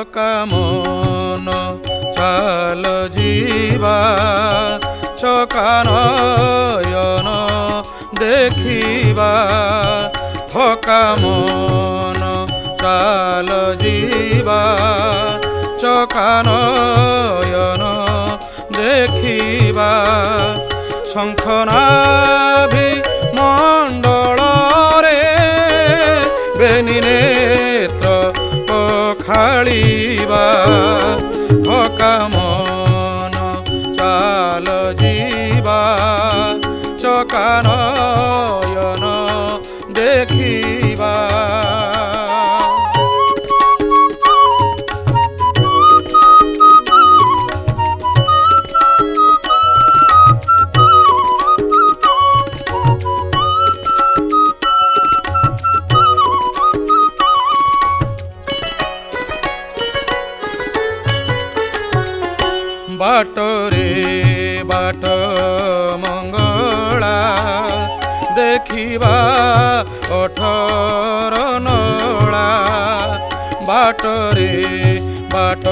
थका मन चाल जीवा चका नयन देखिबा थका मन चाल जीवा चका नयन देखिबा शंखनाभि मंडल रे बेनी नेत्र पखाड़िबा थका मन चाल जीवा चका नयन देखिबा बाटरे बाट मंगला देखिबा 18 नला बाटरे बाट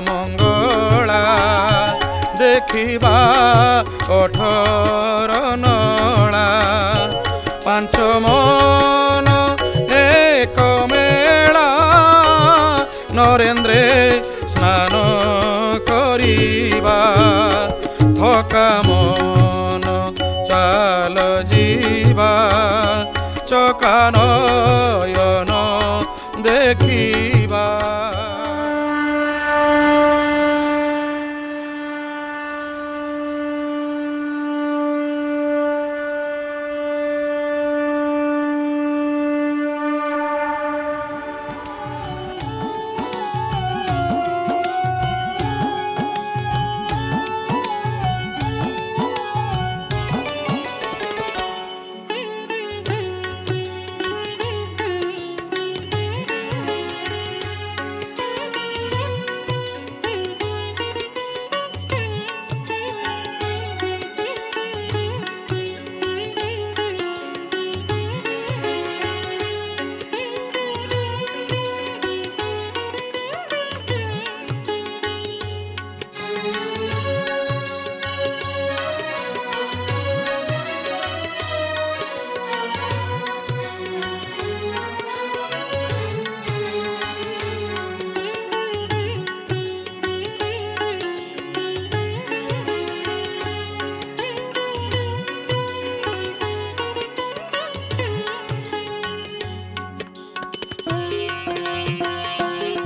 मंगला देखिबा 18 नला पांच मन एक मेला नरेंद्रे स्नान करिबा थका मन चाल जीवा चका नयन देखिबा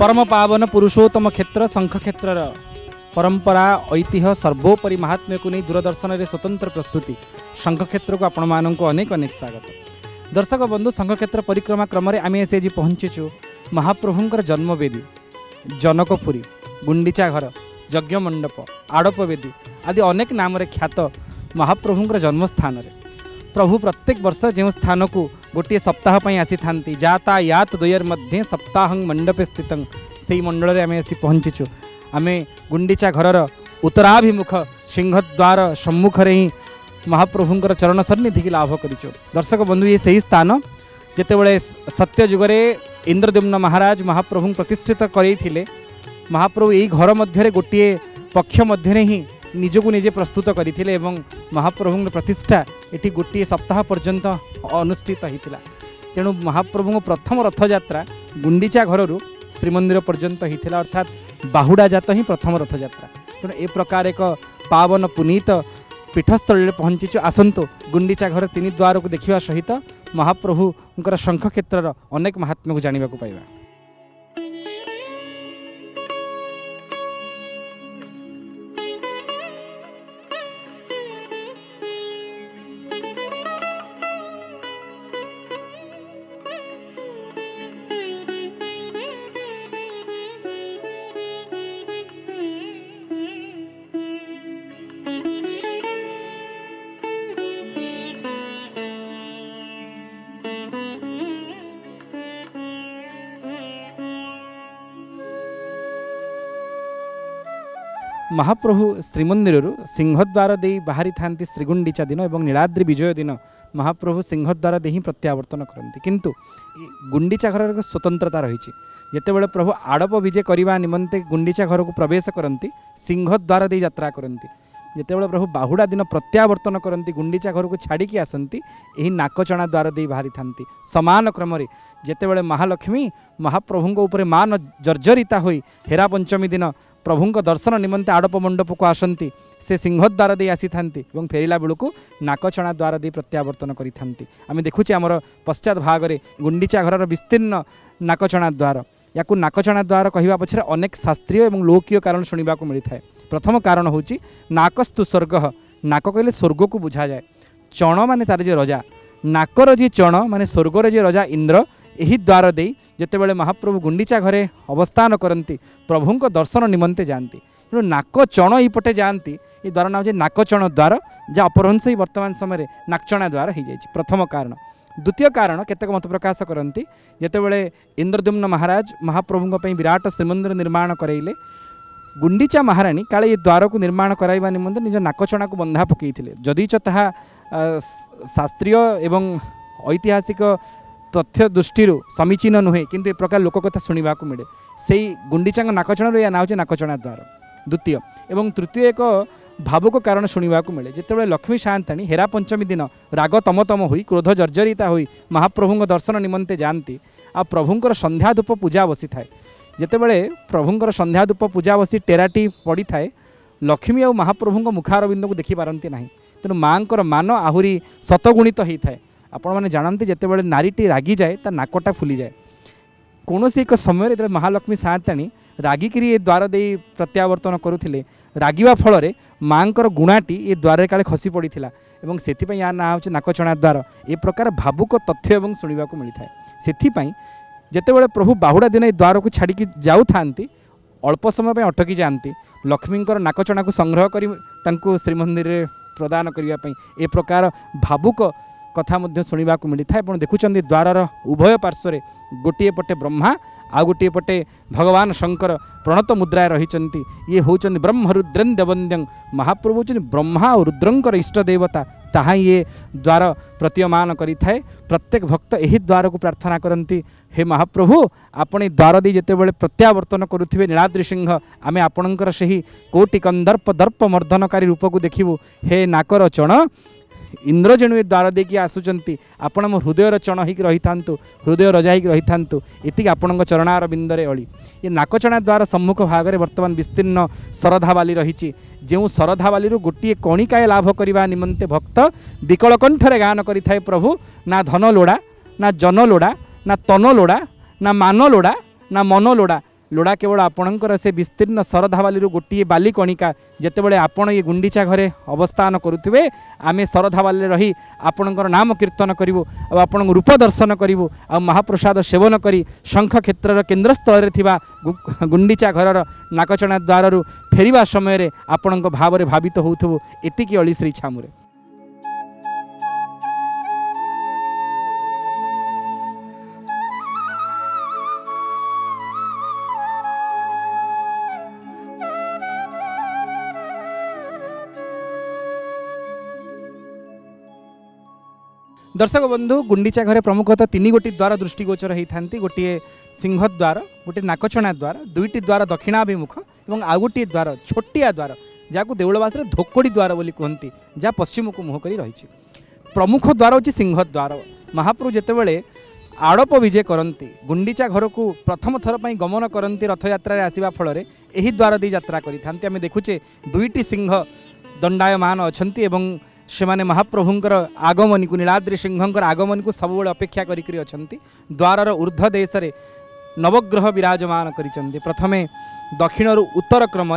परम पावन पुरुषोत्तम क्षेत्र शंख क्षेत्र परंपरा ऐतिह्य सर्वोपरि महात्म्य को नहीं दूरदर्शन में स्वतंत्र प्रस्तुति शंख क्षेत्र को आपण मानक अनेक अनेक स्वागत। दर्शक बंधु शंख क्षेत्र परिक्रमा क्रम आम से आज पहुँचीचु महाप्रभुंर जन्मवेदी जनकपुरी गुंडीचा घर यज्ञ मंडप आड़प वेदी आदि अनेक नाम ख्यात महाप्रभुंर जन्मस्थान प्रभु प्रत्येक वर्ष जो स्थान को गोटे सप्ताह आसी था यातायात द्वयर मध्य सप्ताह मंडपे स्थित से मंडल में आम आसी पहुँचीचु आम गुंडीचा घरर उत्तराभिमुख सिंहद्वार सम्मुख ही महाप्रभुंर चरण सन्निधि की लाभ करिचु। दर्शक बंधु ये सही स्थान जितेबले सत्य जुगरे इंद्रद्युम्न महाराज महाप्रभु प्रतिष्ठित करते महाप्रभु यही घर मध्य गोटे पक्ष मध्य ही निजको निजे प्रस्तुत करते एवं महाप्रभु प्रतिष्ठा ये गोटे सप्ताह पर्यंत अनुष्ठित होता। तेणु महाप्रभु प्रथम रथयात्रा गुंडीचा घर श्रीमंदिर पर्यंत होता अर्थात बाहुड़ा जात ही प्रथम रथयात्रा। तेणु ए प्रकार एक पावन पुनीत पीठस्थल पहुँचीचु। आसतु गुंडीचा घर 3 द्वार को देखा सहित महाप्रभुंर शंख क्षेत्र अनेक महात्म्य को जाना पाइबा। महाप्रभु श्रीमंदिर सिंहद्वार दे बाहरी था श्रीगुंडीचा दिन और नीलाद्रि विजय दिन महाप्रभु सिंहद्वार दे ही प्रत्यावर्तन करती किंतु गुंडीचा घर एक स्वतंत्रता रही जितेबाला प्रभु आड़प विजय करने निमंते गुंडीचा घर को प्रवेश करती सिंहद्वार दे यात्रा करती जितेबाला प्रभु बाहुड़ा दिन प्रत्यावर्तन करती गुंडीचा घर को छाड़ी आसती यही नाकचणा द्वार दे बाहरी था समान क्रम जितेबाला महालक्ष्मी महाप्रभु उपर मान जर्जरिता होई हेरा पंचमी दिन प्रभु दर्शन निमंते आड़प मंडप को आसती से सिंहद्वार दे आसी थांती और फेरिला बेलू नाकचणा द्वार दे प्रत्यावर्तन करी थांती आमे देखुचे आमर पश्चात भाग में गुंडीचा घर विस्तीर्ण नाकचणा द्वार या नाकचणा द्वार कहवा पछरे अनेक शास्त्रीय और लौकिक कारण शुणा मिलता है। प्रथम कारण हूँ नाकस्तु स्वर्ग नाक कहले स्वर्ग को बुझा जाए चण माने तार जे रजा नाकर जी चण माने स्वर्गर जे रजा इंद्र यही द्वार दे जितेबाला महाप्रभु गुंडीचा घरे अवस्थान करती प्रभुंक दर्शन निमंते जाती तेणु नाक चण यपटे जाती ये द्वार नाम नाकचण द्वार जहाँ अपरहंस ही वर्तमान समय नाकचणा द्वार हो जाए प्रथम कारण। द्वितीय कारण केतक मत प्रकाश करती जितेबाला इंद्रद्युम्न महाराज महाप्रभु विराट श्रीमंदिर निर्माण कराइले गुंडीचा महाराणी काले ये द्वार को निर्माण कराइबा निमंते निज नाकचणा को बंधा पकई जदिच ताहा शास्त्रीय एवं ऐतिहासिक तथ्य दृष्टि समीचीन नुहे किंतु ए प्रकार लोक कथा शुणा मिले से गुंडीचा नाकचण या ना हो नाकचणा द्वार द्वितीय एवं तृतीय एक भावुक कारण शुणा मिले जितेबाला लक्ष्मी सायंताणी हेरा पंचमी दिन राग तमतम हुई क्रोध जर्जरिता हुई महाप्रभु दर्शन निमंते जाती आ प्रभुंकर संध्या धूप पूजा बसी थाए जितेबाला प्रभुंकर संध्या धूप पूजा बसी टेराटी पड़ी थाए लक्ष्मी और महाप्रभु मुखारबिंद को देखी पारती ना तेणु माँ मान आहुरी शतगुणित होता है आपण मैंने जानते जितेबाला नारीटी रागी जाए ता नाकटा फुली जाए कौन एक समय जो महालक्ष्मी सायंताणी रागिकी ये द्वार दे प्रत्यावर्तन करुले रागिवा फल माँ गुणाटी ये द्वार काले खसी पड़ी और से या ना हो नाकचणा द्वार ए प्रकार भावुक तथ्य शुणा मिलता है से जितेबाला प्रभु बाहुड़ा दिन द्वार को छाड़ी जाऊ था अल्प समय अटकी जाती लक्ष्मी नाकचणा को संग्रह कर श्रीमंदिर प्रदान करने ए प्रकार भावुक कथा शुणा मिलता है। देखुं द्वार उभय पार्श्व गोटे पटे ब्रह्मा आ गोटे पटे भगवान शंकर प्रणत मुद्राए रही ये हूँ ब्रह्म रुद्रं देवंद्यं महाप्रभु ब्रह्मा और रुद्रंकर इष्ट देवता ताहा ये द्वार प्रतीयमान करिथाए प्रत्येक भक्त यही द्वार को प्रार्थना करती हे महाप्रभु आपण द्वार दे जितेबाला प्रत्यावर्तन करुथिबे नीलाद्रि सिंह आमे आपणकर सही कोटि कंदर्प दर्प मर्दनकारी रूप को देखिबु हे नाकर चण इंद्र जेणु द्वार देखिए आसुचंती आपण मो हृदयर चण होक रही था हृदय रजा होक रही था ये आपण चरणार बिंदरे अली ये नाकचणा द्वार सम्मुख भाग में वर्तमान विस्तीर्ण शरधावाली रही जो शरधावाली गोटे कणिकाए लाभ करने निमंते भक्त विकल कंठरे गान करिथाए प्रभु ना धन लोड़ा ना जन लोड़ा ना तन लोड़ा ना मान लोड़ा ना मन लोड़ा लोड़ा केवल आपणकर से विस्तीर्ण शरधावाली गोटे बाली कणिका जितेबाला आपण ये गुंडीचा घरे अवस्थान करुवे आम शरधावाली रही आपणकर नाम कीर्तन करूँ आपण रूप दर्शन करूँ आ महाप्रसाद सेवन करी शंख क्षेत्र केन्द्रस्थल गुंडीचा घर नाकचणा द्वार फेरिया समय आपण भाव भावित होउथबो एतिकी अली श्री छामुरे। दर्शक बंधु गुंडीचा घरे प्रमुखतः तीन गोटी द्वार दृष्टिगोचर होता गोटे सिंहद्वार गोटे नाकचणा द्वार दुईटी द्वार दक्षिणाभिमुख और आउ गोटे द्वार छोटिया द्वार जहाँ देउलवास धोकोड़ी द्वार बोली कहती जहाँ पश्चिम को मुह कर रही प्रमुख द्वार हूँ सिंहद्वार महाप्रभु जितेबाला आड़प विजय करती गुंडीचा घर को प्रथम थर पर गमन करती रथयात्रा आसवा फल यही द्वार दे यात्रा करें आम देखुचे दुईटी सिंह दंडायमान अच्छा से माने महाप्रभुंकर आगमन को नीलाद्रि सिंहंकर आगमन को सब अपेक्षा करी अछंती द्वारर ऊर्ध्व देश रे नवग्रह विराजमान करिसंती प्रथमे दक्षिण उत्तर क्रम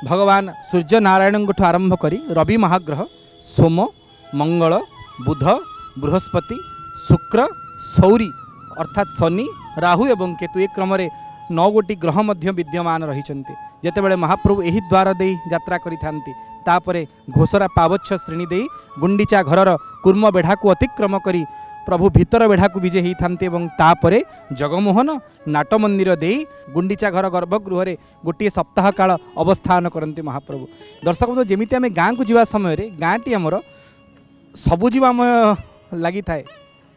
भगवान सूर्य नारायण आरंभ करी रवि महाग्रह सोम मंगल बुध बृहस्पति शुक्र सौरी अर्थात शनि राहु एवं केतु एक क्रम 9 गोटी ग्रह मध्य विद्यमान रही जितेबाला महाप्रभु यही द्वार दे यात्रा करिथांती घोषरा पावच्छ श्रेणी दे गुंडीचा घरर कूर्म बेढ़ा को अतिक्रम करी प्रभु भितर बेढ़ा को विजे होते तापरे जगमोहन नाट मंदिर दे गुंडीचा घर गर्भगृह गोटे सप्ताह काल अवस्थान करते महाप्रभु। दर्शक बंधु जमी आम गाँ को जीवा समय गाँ टी आमर सबुजीवामय लगी थाए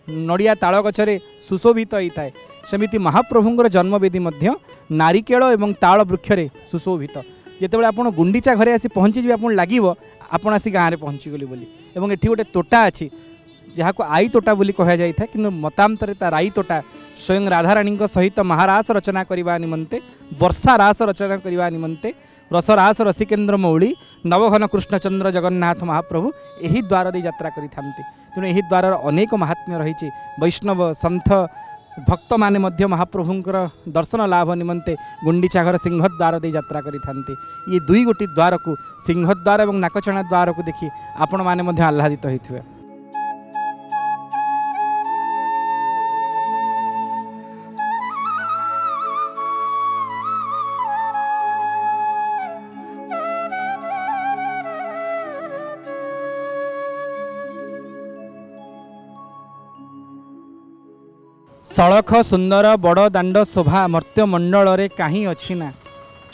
नड़िया ताल गचरे सुशोभित होता है सेमिति महाप्रभुंर जन्मवेदी नारिकेल एवं ताल वृक्षरे सुशोभित। जितेबाला आप गुंडीचा घरे आसी पहुँची जी आप लगे आपण आसी गाँव में पहुँचीगली बोली एवं एठी गोटे तोटा अच्छी जहाँ को आई तोटा बोली कह जाए कि मतांतरे ता राई तोटा स्वयं राधाराणी सहित महारास रचना करने निमंते वर्षा रास रचना करने निमंते रसरास रसिकेन्द्र मौली नवघन कृष्णचंद्र जगन्नाथ महाप्रभु यही द्वार दे यात्रा करि थांती। तेणु यही द्वार अनेक महात्म्य रही वैष्णव सन्थ भक्त माने मध्य महाप्रभुंकर दर्शन लाभ निमंते गुंडीचा घर सिंहद्वार दे यात्रा करि थांती। ये दुई गोटी द्वार को सिंहद्वार और नाकचणा द्वार को देखि आपण माने मध्य आह्लादित होइथिबे। सड़ख सुंदर बड़ दाण्ड शोभा मर्त्य मंडल रे कहीं अच्छी ना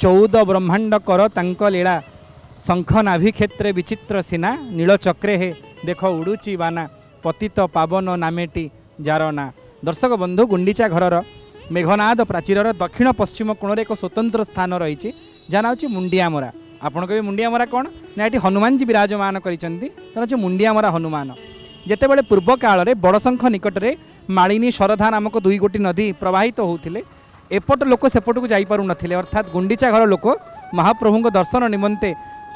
14 ब्रह्मांड कर तांक लीला शंख नाभि क्षेत्रे विचित्र सीना नीलचक्रे हे देख उड़ुची बाना पतित पावन नामेटी जारना। दर्शक बंधु गुंडीचा घरर मेघनाद प्राचीर दक्षिण पश्चिम कोण एक स्वतंत्र स्थान रही जहाँ हूँ मुंडियामरा। आपण कहे मुंडियामरा कौन ना ये हनुमान जी विराजमान कर मुंडियामरा हनुमान। जेतेबेले पूर्व काल रे बड़शंख निकट में मालिनी शरधा नामक दुई गोटी नदी प्रवाहित होते एपट लोक सेपट को जापार नथिले अर्थात गुंडीचा घर लोक महाप्रभु दर्शन निमंते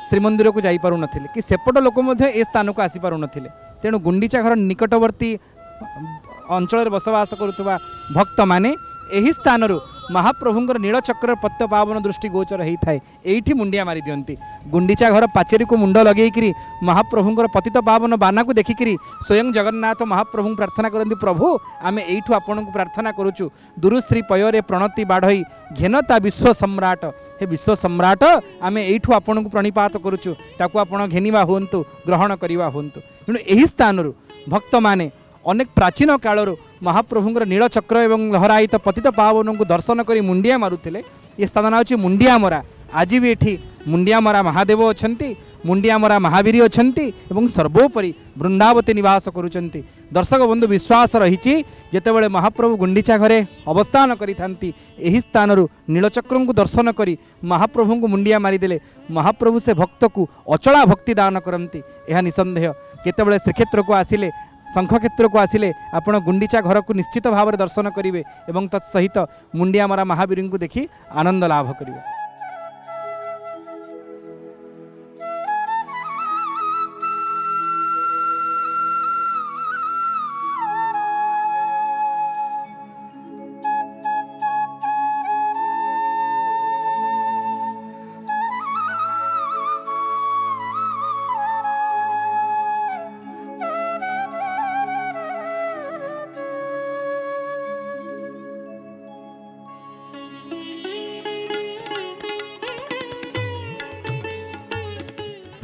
श्रीमंदिर को जापार नथिले कि सेपट लोक ए स्थान को आसीपार नथिले। तेणु गुंडीचा घर निकटवर्ती अंचल बसवास करुवा भक्त माने एही स्थान महाप्रभुंर नीलचक्र पत्त पावन दृष्टि गोचर होता है यही मुंडिया मारी दियंती। गुंडीचा घर पाचेरी को मुंड लगेकरी महाप्रभुंर पतित पावन बाना को देखिकी स्वयं जगन्नाथ महाप्रभु प्रार्थना करती प्रभु आम यू आपण को प्रार्थना करुचु दुरुश्री पୟରେ प्रणति बाढ़ई घेनता विश्व सम्राट हे विश्व सम्राट आम यू आपण को प्रणिपात करुचु ताकू आपण घेनिवा हुंतु ग्रहण करवा हुंतु। तेणु यही स्थान भक्त माने अनेक प्राचीन कालर महाप्रभुंर नीलचक्र एवं लहरायित पतित पावन को दर्शन करी मुंडिया मारुथिले। ये स्थान हूँ मुंडियामरा। आज भी एठी मुंडियामरा महादेव अछंती मुंडियामरा महावीर अछंती एवं सर्वोपरि वृंदावती निवास करुचंती। दर्शक बंधु विश्वास रही जेतेबेले महाप्रभु गुंडीचा घरे अवस्थान करिथांती एही स्थान नीलचक्र को दर्शन करी महाप्रभु को मुंडिया मारिदेले महाप्रभु से भक्त को अचला भक्ति दान करती। यह निसंदेह केतेबेले श्रीक्षेत्र को आसिले शंख क्षेत्र को आसिले आपण गुंडीचा घर को निश्चित भाव में दर्शन करेंगे और तत्सहित मुंडियामरा महावीर को देखि आनंद लाभ करेंगे।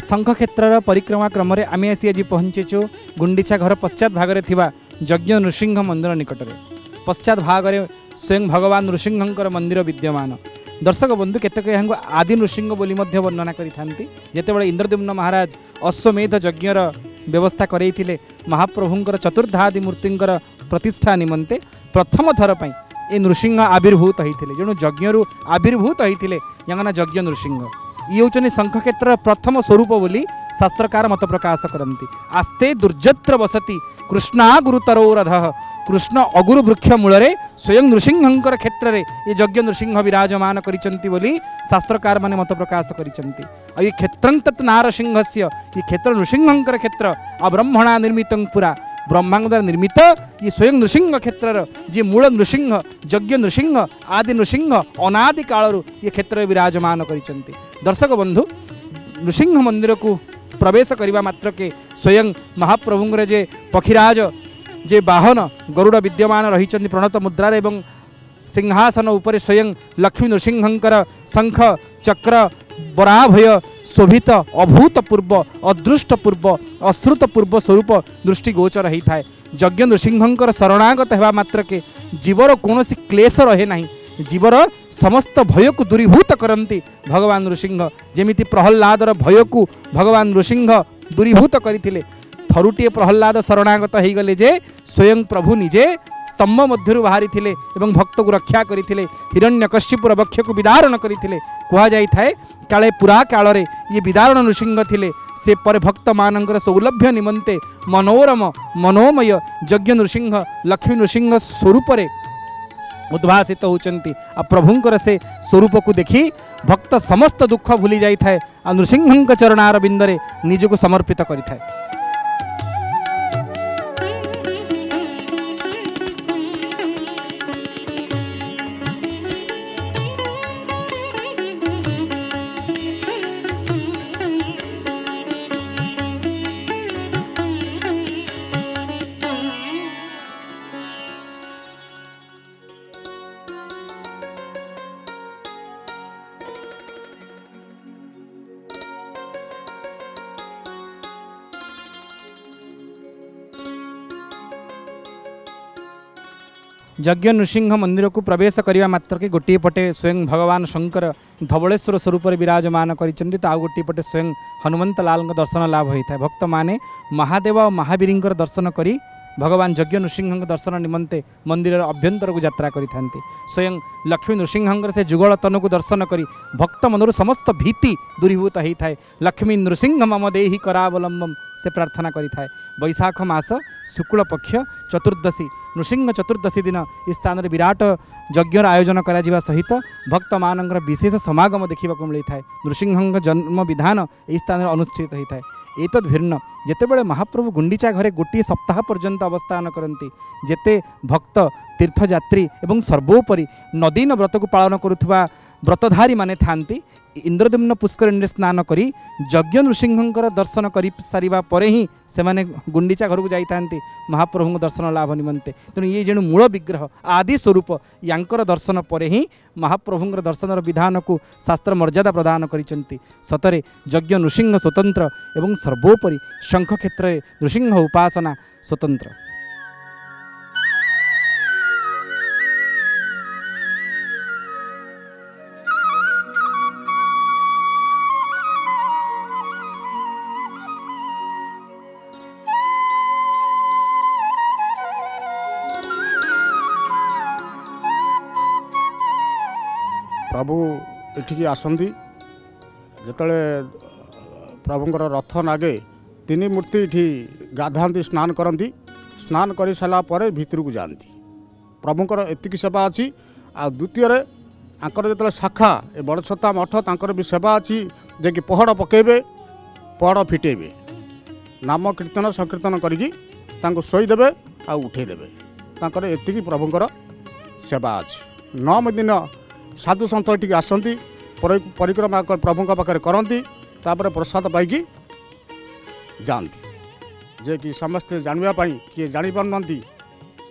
शंख क्षेत्र परिक्रमा क्रम आम आसी आज पहुँचीचु गुंडीचा घर पश्चात भागरे थिबा यज्ञ नृसिंह मंदिर निकट में। पश्चात भागरे स्वयं भगवान नृसिंहंकर मंदिर विद्यमान। दर्शक बंधु केतक यहाँ आदि नृसिंह बोली मध्य वर्णना करिथांती। जेतेबेले इंद्रद्युम्न महाराज अश्वमेध यज्ञर व्यवस्था करैथिले महाप्रभुंकर चतुर्धादि मूर्तिंकर प्रतिष्ठा निमंते प्रथम थर पई ए नृसिंह आविर्भूत होते जेणु यज्ञ आविर्भूत होते यहाँ यज्ञ नृसिंह। ये हूँ शंख क्षेत्र प्रथम स्वरूप बोली शास्त्रकार मत प्रकाश करती। आस्ते दुर्जत्र बसती कृष्णा गुरुतरोरध कृष्ण अगुरु वृक्ष मूल स्वयं नृसिंहंकर क्षेत्र में ये यज्ञ नृसिंह विराजमान करिसंती बोली शास्त्रकार माने मत प्रकाश करिसंती। और ये क्षेत्रं तत् नारसिंह से ये क्षेत्र नृसिंहंकर क्षेत्र अब्रह्मणा निर्मित पुरा ब्रह्मांड द्वारा निर्मित ये स्वयं नृसिंह क्षेत्र जी मूल नृसिंह यज्ञ नृसिंह आदि नृसिंह अनादि कालरू ये क्षेत्र विराजमान करिसंती। दर्शक बंधु नृसिंह मंदिर को प्रवेश करने मात्र के स्वयं महाप्रभुंर जे पक्षीराज जे वाहन गरुड़ विद्यमान रही प्रणत मुद्रार एवं सिंहासन उपर स्वयं लक्ष्मी नृसिंहंकर शंख चक्र बराभय शोभित अभूतपूर्व अदृष्टपूर्व अश्रुतपूर्व स्वरूप दृष्टिगोचर होता है। यज्ञ नृसिंहंकर शरणागत हेबा मात्र के जीवर कौन क्लेश रहे ना जीवर समस्त भय को दूरीभूत करती भगवान नृसिंह जेमिति प्रहल्लादर भय को भगवान नृसिंह दूरीभूत करथिले थरुटिए प्रहल्लाद शरणागत हो गले जे स्वयं प्रभु निजे स्तंभ मध्य बाहरी थिले एवं भक्त को रक्षा करथिले हिरण्यकश्यपुर वक्ष को विदारण करथिले कहा जाई थाए काले पुरा काल रे ये विदारण नृसिंह थिले से पर भक्त मानकर सौलभ्य निमंते मनोरम मनोमय यज्ञ नृसिंह लक्ष्मी नृसिंह स्वरूप रे उद्भासित होचंती आ प्रभुंकर से स्वरूप को देखी भक्त समस्त दुख भूली जाई थाए आ नृसिंह चरणार बिंदरे निजको समर्पित करि थाए। यज्ञ नृसिंह मंदिर को प्रवेश करने मात्र के गोटे पटे स्वयं भगवान शंकर धवलेश्वर स्वरूप विराजमान करिसेंती तो आउ गोटे पटे स्वयं हनुमंत लाल दर्शन लाभ होता है। भक्त माने महादेव और महावीर दर्शन करी भगवान यज्ञ नृसिंह दर्शन निमंते मंदिर अभ्यंतर को यात्रा करिथांती। स्वयं लक्ष्मी नृसिंह से जुगल तन को दर्शन करी भक्त मनर समस्त भीति दूरीभूत होता है। लक्ष्मी नृसिंह मम देहि करावलंबम से प्रार्थना करि थाए। बैशाख मास शुक्ल पक्ष चतुर्दशी नृसिंह चतुर्दशी दिन इस स्थान में विराट यज्ञ आयोजन करा सहित भक्त मानकर विशेष समागम देखा मिलता है। नृसिंह जन्म विधान यह स्थान में अनुष्ठित होता है। एतद् भिन्न जेतेबेले महाप्रभु गुंडीचा घरे गोटे सप्ताह पर्यंत अवस्थान करती जेते भक्त तीर्थयात्री एवं सर्वोपरि नदीन व्रत को पालन करुवा व्रतधारी माने थांती इंद्रद्युम्न पुष्करिणी स्नान करी यज्ञ नृसिंहंकर दर्शन कर सारिबा परे ही सेमाने गुंडीचा घर को जाइथांती महाप्रभु दर्शन लाभ निमंते। तेणु ये जेणु मूल विग्रह आदि स्वरूप यांकर दर्शन परे ही महाप्रभुंर दर्शन विधान को शास्त्र मर्यादा प्रदान करिसेंती। सतरे यज्ञ नृसिंह स्वतंत्र एवं सर्वोपरि शंख क्षेत्र नृसिंह उपासना स्वतंत्र। प्रभु एठिकी आसती जिते प्रभुंर रथ नागे तीन मूर्ति ये गाधाती स्नान करती स्नान कर सारापर भितर को जाती प्रभुंर एतिकी सेवा अच्छी। आ द्वितीय आंकर जो शाखा ए बड़छता मठ तांकर भी सेवा अच्छी जे कि पहड़ पकेबे पहड़ फिटेबे नाम कीर्तन संकीर्तन करी शोईदेवे आ उठेदेवे तांकर एतिकी प्रभुंर सेवा अच्छी। 9 दिन साधु सन्थ टी आसती परिक्रमा प्रभु पाखे करती तापर प्रसाद पाई जाती जे कि समस्ते जानापी किए जापारी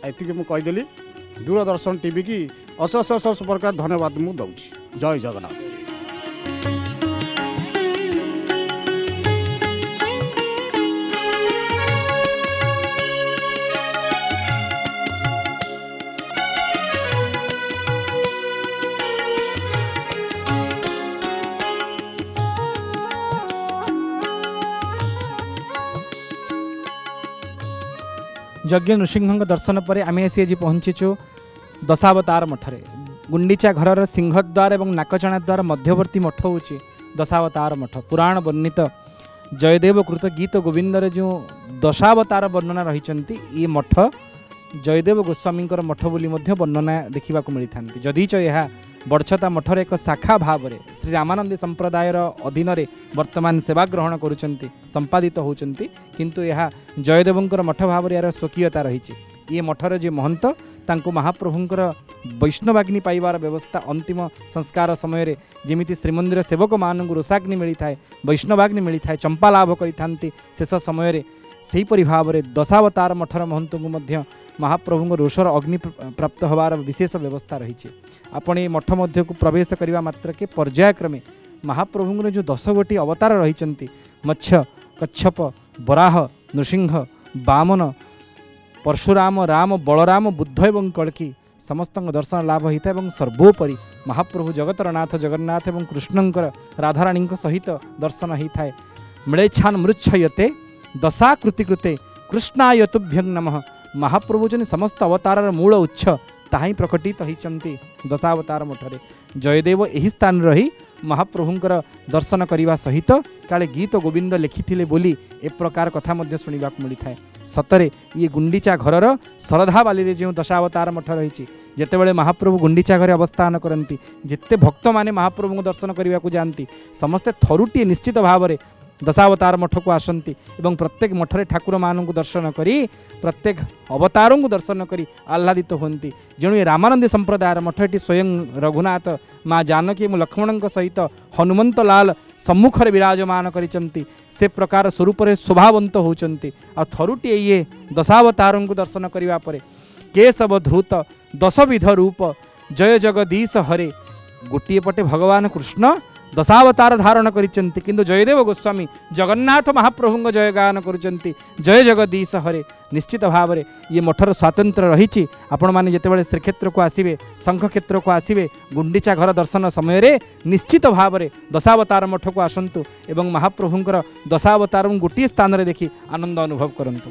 एति मुझेदेली। दूरदर्शन टीवी की अशेष अशेष प्रकार धन्यवाद मुझे दूँ। जय जगन्नाथ। यज्ञ नृसिंह दर्शन पर आम आसी आज पहुँचीचु दशावतार मठरे। गुंडीचा घरर सिंहद्वार और नाकचणा द्वार मध्यवर्ती मठ हूँ दशावतार मठ। पुराण वर्णित जयदेव कृत गीत गोविंदर जो दशावतार वर्णना रही ये मठ जयदेव गोस्वामी मठ बोली वर्णना देखा मिलता। जदिच यह बड़छता मठर एक शाखा भाव में श्री रामानंदी संप्रदायर अधीन वर्तमान सेवा ग्रहण करुँच संपादित होती किंतु यह जयदेवंकर मठ भाव यार स्वकीयता रही। ये मठर जो महंत तांको महाप्रभुंकर वैष्णवाग्नि पाइबार व्यवस्था अंतिम संस्कार समय जमीती श्रीमंदिर सेवक मानक रोषाग्नि मिलता है वैष्णवाग्नि मिलता है चंपा लाभ करते शेष समय सेहीपरि भाव में दशावतार मठर महंत को महाप्रभु रोषर अग्नि प्राप्त होवार विशेष व्यवस्था रही। आपण ये मठ मध्य को प्रवेश करने मात्र के पर्यायक्रमे महाप्रभुंर जो 10 गोटी अवतार रही मत्स्य कच्छप बराह नृसिंह वामन परशुराम राम बलराम बुद्ध एवं कल्कि समस्त दर्शन लाभ होता है। सर्वोपरि महाप्रभु जगतर नाथ जगन्नाथ एवं कृष्णंकर राधाराणी सहित दर्शन होता है। म्लेच्छान मृच्छयते दशाकृति कृते कृष्णाय तुभ्यं नमः। महाप्रभु जन समस्त अवतार मूल उच्च ताही प्रकटित होती दशावतार मठरे। जयदेव यही स्थान रही महाप्रभुंकर दर्शन करने सहित काले गीत गोविंद लिखिथिले बोली ए प्रकार कथा मध्य शुणा मिलता है। सतरे ये गुंडीचा घरर शरधा बाली जो दशावतार मठ रही जितेबाला महाप्रभु गुंडीचा घरे अवस्थान करती जिते भक्त माने महाप्रभु को दर्शन करने को जाती समस्ते थरुटी निश्चित भाव में दशावतार मठ को आसती एवं प्रत्येक मठरे ठाकुर मान दर्शन करी प्रत्येक अवतारों को दर्शन करी आह्लादित होती। जेणु रामानंदी संप्रदायर मठ ये स्वयं रघुनाथ माँ जानकी एवं लक्ष्मण सहित हनुमंत लाल सम्मुखर विराजमान करिसंती से प्रकार स्वरूप शोभावंत होती। आ थरुटी ये दशावतारों को दर्शन करने पर केशव धृत दशविध रूप जय जगदीश हरे। गोटे पटे भगवान कृष्ण दशावतार धारण करिसंती किंतु जयदेव गोस्वामी जगन्नाथ महाप्रभु जयगान करुचंती जय जगदीश हरे। निश्चित भाव में ये मठर स्वातंत्र रही। आपण माने जेतेबेले श्रीक्षेत्र को आसिबे शंख क्षेत्र को आसिबे गुंडीचा घर दर्शन समय रे निश्चित भाव में दशावतार मठ को आसंतु एवं महाप्रभुंकर दशावतार गोटे स्थान रे देखि आनंद अनुभव करंतु।